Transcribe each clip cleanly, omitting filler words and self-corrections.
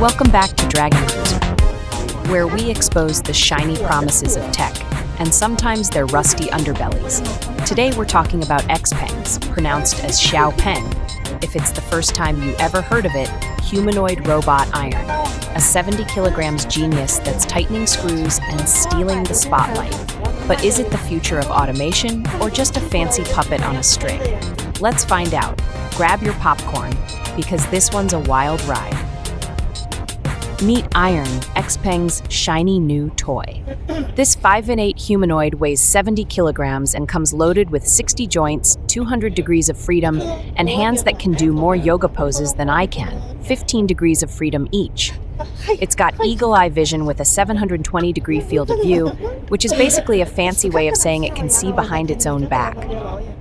Welcome back to Dragon Cruiser, where we expose the shiny promises of tech and sometimes their rusty underbellies. Today we're talking about XPENGs, pronounced as XPENG. If it's the first time you ever heard of it, humanoid robot iron, a 70 kilograms genius that's tightening screws and stealing the spotlight. But is it the future of automation or just a fancy puppet on a string? Let's find out. Grab your popcorn, because this one's a wild ride. Meet Iron, XPENG's shiny new toy. This 5'8" humanoid weighs 70 kilograms and comes loaded with 60 joints, 200 degrees of freedom, and hands that can do more yoga poses than I can, 15 degrees of freedom each. It's got eagle-eye vision with a 720-degree field of view, which is basically a fancy way of saying it can see behind its own back.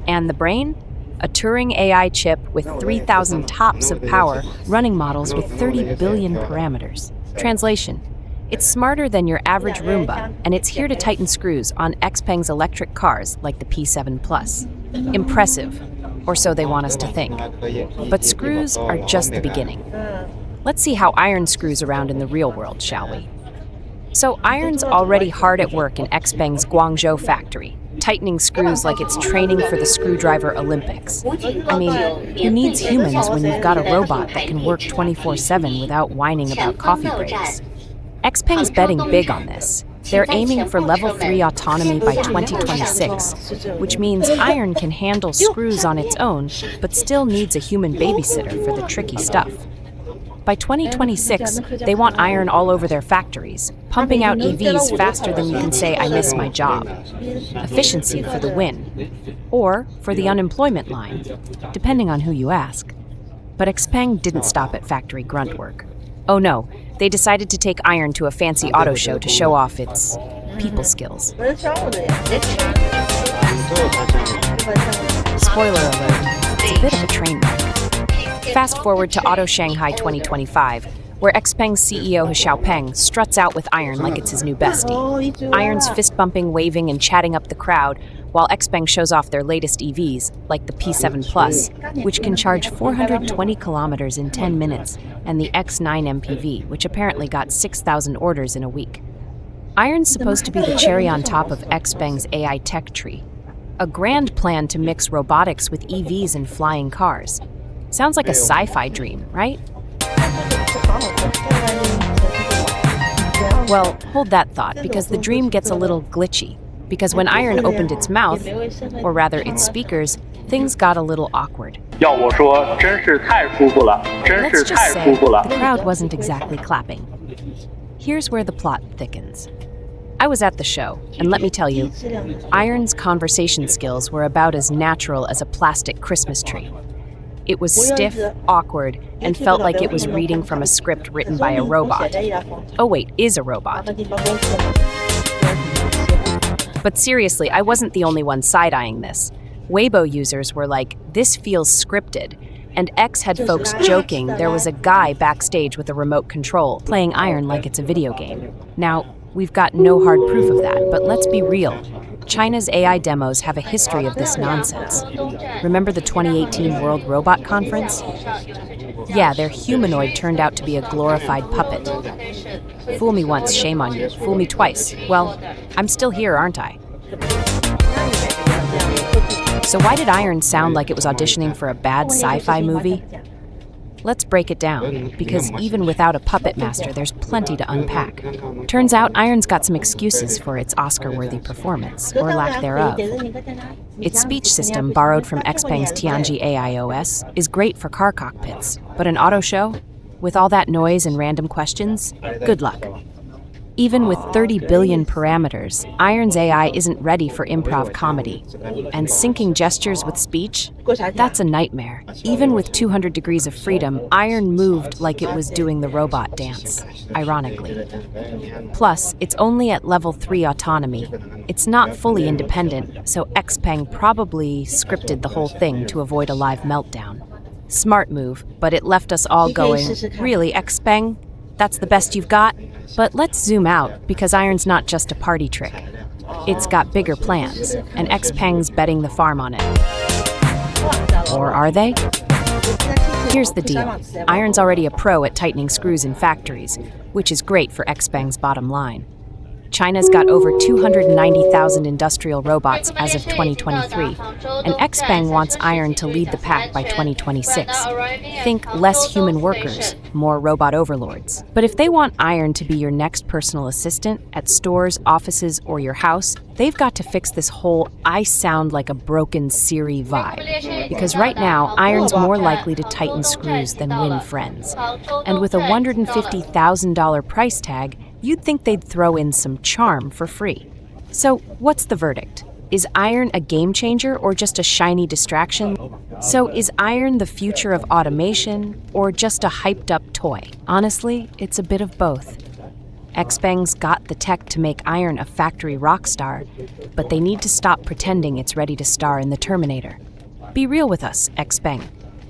And the brain? A Turing AI chip with 3,000 TOPS of power, running models with 30 billion parameters. Translation: it's smarter than your average Roomba, and it's here to tighten screws on XPENG's electric cars like the P7 Plus. Impressive, or so they want us to think. But screws are just the beginning. Let's see how Iron screws around in the real world, shall we? So Iron's already hard at work in XPENG's Guangzhou factory, tightening screws like it's training for the screwdriver Olympics. I mean, who needs humans when you've got a robot that can work 24/7 without whining about coffee breaks? XPENG's betting big on this. They're aiming for level 3 autonomy by 2026, which means Iron can handle screws on its own, but still needs a human babysitter for the tricky stuff. By 2026, they want Iron all over their factories, pumping out EVs faster than you can say, "I miss my job." Efficiency for the win. Or for the unemployment line, depending on who you ask. But XPENG didn't stop at factory grunt work. Oh no, they decided to take Iron to a fancy auto show to show off its people skills. Spoiler alert, it's a bit of a train wreck. Fast forward to Auto Shanghai 2025, where XPENG's CEO Xiaopeng struts out with Iron like it's his new bestie. Iron's fist-bumping, waving, and chatting up the crowd, while XPENG shows off their latest EVs, like the P7 Plus, which can charge 420 kilometers in 10 minutes, and the X9 MPV, which apparently got 6,000 orders in a week. Iron's supposed to be the cherry on top of XPENG's AI tech tree. A grand plan to mix robotics with EVs and flying cars. Sounds like a sci-fi dream, right? Well, hold that thought, because the dream gets a little glitchy. Because when Iron opened its mouth, or rather its speakers, things got a little awkward. Let's just say the crowd wasn't exactly clapping. Here's where the plot thickens. I was at the show, and let me tell you, Iron's conversation skills were about as natural as a plastic Christmas tree. It was stiff, awkward, and felt like it was reading from a script written by a robot. Oh wait, is a robot. But seriously, I wasn't the only one side-eyeing this. Weibo users were like, "This feels scripted," and X had folks joking there was a guy backstage with a remote control, playing Iron like it's a video game. Now, we've got no hard proof of that, but let's be real. China's AI demos have a history of this nonsense. Remember the 2018 World Robot Conference? Yeah, their humanoid turned out to be a glorified puppet. Fool me once, shame on you. Fool me twice. Well, I'm still here, aren't I? So why did Iron sound like it was auditioning for a bad sci-fi movie? Let's break it down, because even without a puppet master, there's plenty to unpack. Turns out Iron's got some excuses for its Oscar-worthy performance, or lack thereof. Its speech system, borrowed from XPENG's Tianji AI OS, is great for car cockpits, but an auto show? With all that noise and random questions? Good luck. Even with 30 billion parameters, Iron's AI isn't ready for improv comedy. And syncing gestures with speech? That's a nightmare. Even with 200 degrees of freedom, Iron moved like it was doing the robot dance, ironically. Plus, it's only at level 3 autonomy. It's not fully independent, so XPENG probably scripted the whole thing to avoid a live meltdown. Smart move, but it left us all going, "Really, XPENG? That's the best you've got?" But let's zoom out, because Iron's not just a party trick. It's got bigger plans, and XPENG's betting the farm on it. Or are they? Here's the deal. Iron's already a pro at tightening screws in factories, which is great for XPENG's bottom line. China's got over 290,000 industrial robots as of 2023, and XPENG wants iron to lead the pack by 2026. Think less human workers, more robot overlords. But if they want iron to be your next personal assistant at stores, offices, or your house, they've got to fix this whole "I sound like a broken Siri" vibe. Because right now, iron's more likely to tighten screws than win friends. And with a $150,000 price tag, you'd think they'd throw in some charm for free. So, what's the verdict? Is iron a game changer or just a shiny distraction? So, is iron the future of automation or just a hyped up toy? Honestly, it's a bit of both. XPENG's got the tech to make iron a factory rock star, but they need to stop pretending it's ready to star in the Terminator. Be real with us, XPENG.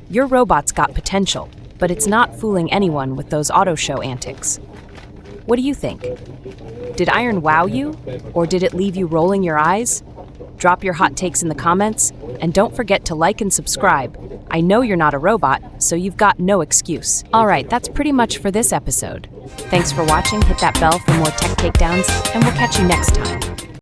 Your robot's got potential, but it's not fooling anyone with those auto show antics. What do you think? Did iron wow you, or did it leave you rolling your eyes? Drop your hot takes in the comments, and don't forget to like and subscribe. I know you're not a robot, so you've got no excuse. Alright, that's pretty much for this episode. Thanks for watching, hit that bell for more tech takedowns, and we'll catch you next time.